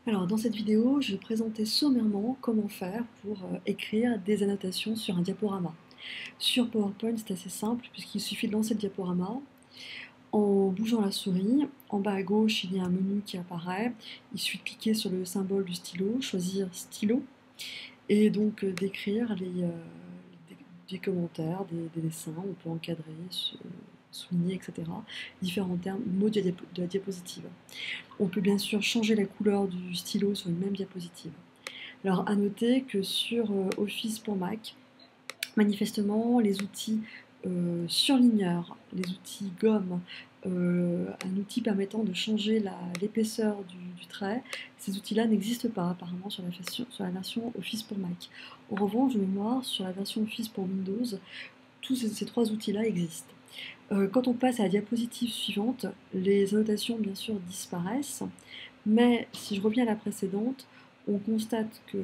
Alors, dans cette vidéo, je vais présenter sommairement comment faire pour écrire des annotations sur un diaporama. Sur PowerPoint, c'est assez simple puisqu'il suffit de lancer le diaporama. En bougeant la souris, en bas à gauche, il y a un menu qui apparaît. Il suffit de cliquer sur le symbole du stylo, choisir stylo et donc d'écrire des commentaires, des dessins. On peut encadrer, souligner, etc. Différents termes, mots de la diapositive. On peut bien sûr changer la couleur du stylo sur une même diapositive. Alors à noter que sur Office pour Mac, manifestement les outils surligneurs, les outils gomme, un outil permettant de changer l'épaisseur du trait, ces outils-là n'existent pas apparemment sur la version Office pour Mac. En revanche, de mémoire, sur la version Office pour Windows, tous ces trois outils-là existent. Quand on passe à la diapositive suivante, les annotations bien sûr disparaissent, mais si je reviens à la précédente, on constate qu'il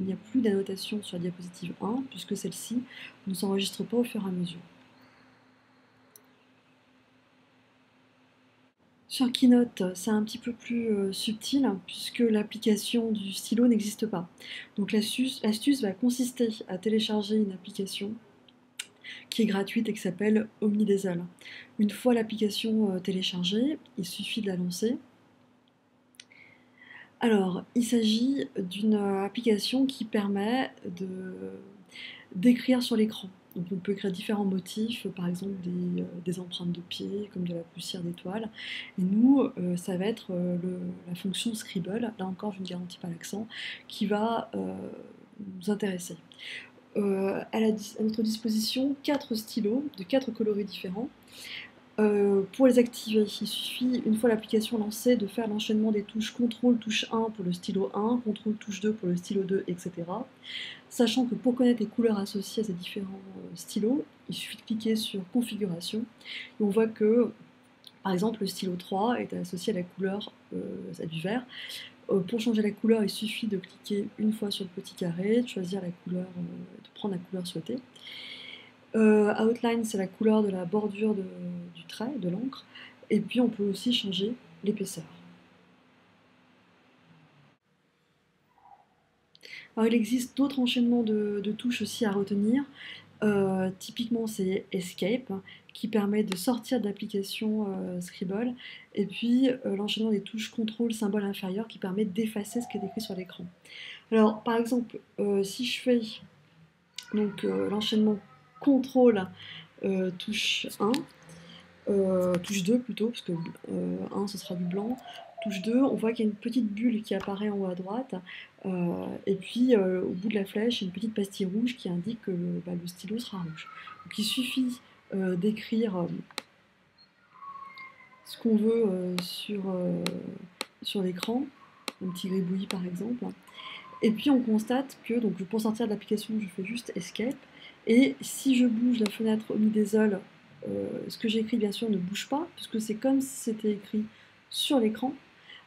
n'y a plus d'annotation sur la diapositive 1, puisque celle-ci ne s'enregistre pas au fur et à mesure. Sur Keynote, c'est un petit peu plus subtil, puisque l'application du stylo n'existe pas. Donc l'astuce va consister à télécharger une application qui est gratuite et qui s'appelle Omnidazzle. Une fois l'application téléchargée, il suffit de la lancer. Alors, il s'agit d'une application qui permet d'écrire sur l'écran. Donc on peut écrire différents motifs, par exemple des empreintes de pieds, comme de la poussière d'étoiles. Et nous, ça va être la fonction Scribble, là encore je ne garantis pas l'accent, qui va nous intéresser. À notre disposition 4 stylos de 4 coloris différents. Pour les activer, il suffit, une fois l'application lancée, de faire l'enchaînement des touches CTRL touche 1 pour le stylo 1, CTRL touche 2 pour le stylo 2, etc. Sachant que pour connaître les couleurs associées à ces différents stylos, il suffit de cliquer sur Configuration, et on voit que, par exemple, le stylo 3 est associé à la couleur du vert. Pour changer la couleur, il suffit de cliquer une fois sur le petit carré, de choisir la couleur, de prendre la couleur souhaitée. Outline, c'est la couleur de la bordure du trait, de l'encre. Et puis on peut aussi changer l'épaisseur. Alors il existe d'autres enchaînements de touches aussi à retenir. Typiquement c'est Escape, qui permet de sortir de l'application Scribble. Et puis l'enchaînement des touches CTRL, symbole inférieur, qui permet d'effacer ce qui est écrit sur l'écran. Alors par exemple, si je fais l'enchaînement CTRL touche 1, touche 2 plutôt, parce que 1 ce sera du blanc. Touche 2, on voit qu'il y a une petite bulle qui apparaît en haut à droite, et puis au bout de la flèche, il y a une petite pastille rouge qui indique que le stylo sera rouge. Donc il suffit d'écrire ce qu'on veut sur l'écran, un petit gribouillis par exemple, et puis on constate que donc, pour sortir de l'application, je fais juste Escape, et si je bouge la fenêtre Omnidazzle, ce que j'ai écrit bien sûr ne bouge pas, puisque c'est comme si c'était écrit sur l'écran.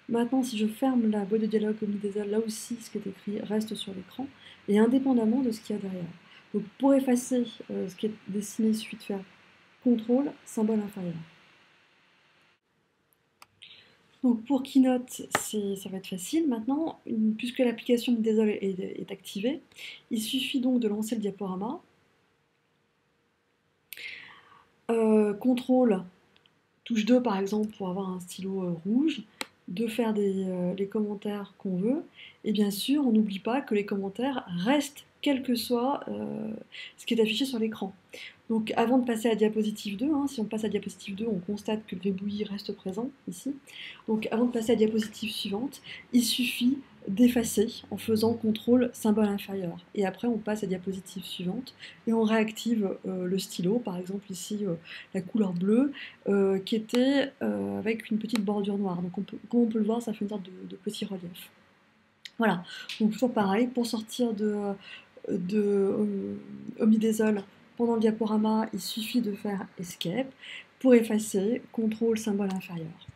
Maintenant, si je ferme la boîte de dialogue Omnidazzle, là aussi ce qui est écrit reste sur l'écran, et indépendamment de ce qu'il y a derrière. Donc pour effacer ce qui est dessiné, il suffit de faire CTRL, symbole inférieur. Donc pour Keynote, ça va être facile. Maintenant, puisque l'application Omnidazzle est activée, il suffit donc de lancer le diaporama. CTRL, touche 2 par exemple pour avoir un stylo rouge, de faire les commentaires qu'on veut, et bien sûr on n'oublie pas que les commentaires restent quel que soit ce qui est affiché sur l'écran. Donc avant de passer à la diapositive 2, si on passe à la diapositive 2, on constate que le gribouillis reste présent ici. Donc avant de passer à la diapositive suivante, il suffit d'effacer en faisant CTRL symbole inférieur. Et après on passe à la diapositive suivante et on réactive le stylo, par exemple ici la couleur bleue, qui était avec une petite bordure noire. Donc comme on peut le voir, ça fait une sorte de petit relief. Voilà, donc toujours pareil, pour sortir de Omnidazzle pendant le diaporama, il suffit de faire Escape. Pour effacer, CTRL symbole inférieur.